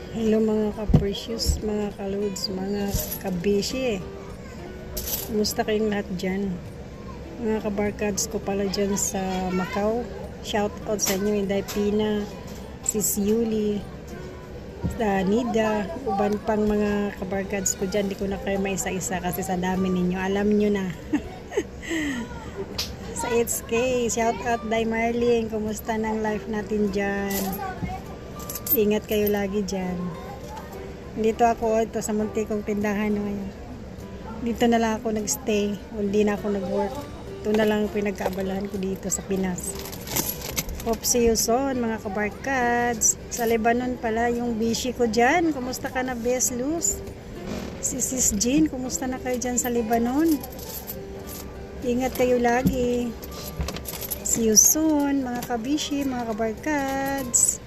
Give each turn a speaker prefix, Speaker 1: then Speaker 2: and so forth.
Speaker 1: Hello mga ka-precious, mga ka-loads, mga kabishi. Kumusta kayong lahat dyan? Mga kabarkads ko pala dyan sa Macau. Shout out sa inyo, Inday Pina, Sis Yuli, Nida, uban pang mga kabarkads ko dyan. Di ko na kayo maisa-isa kasi sa dami ninyo. Alam nyo na. Sa 8K, shout out Day Marlene. Kumusta ng life natin dyan? Ingat kayo lagi dyan. Dito ako, ito sa munti kong tindahan ngayon. Dito na lang ako nagstay. Hindi na ako nag-work. Ito na lang pinagkaabalahan ko dito sa Pinas. Hope see you soon mga kabarkads. Sa Lebanon pala yung bishi ko dyan. Kumusta ka na, Best Luz? Si Sis Jean, kumusta na kayo dyan sa Lebanon? Ingat kayo lagi. See you soon mga kabishi, mga kabarkads.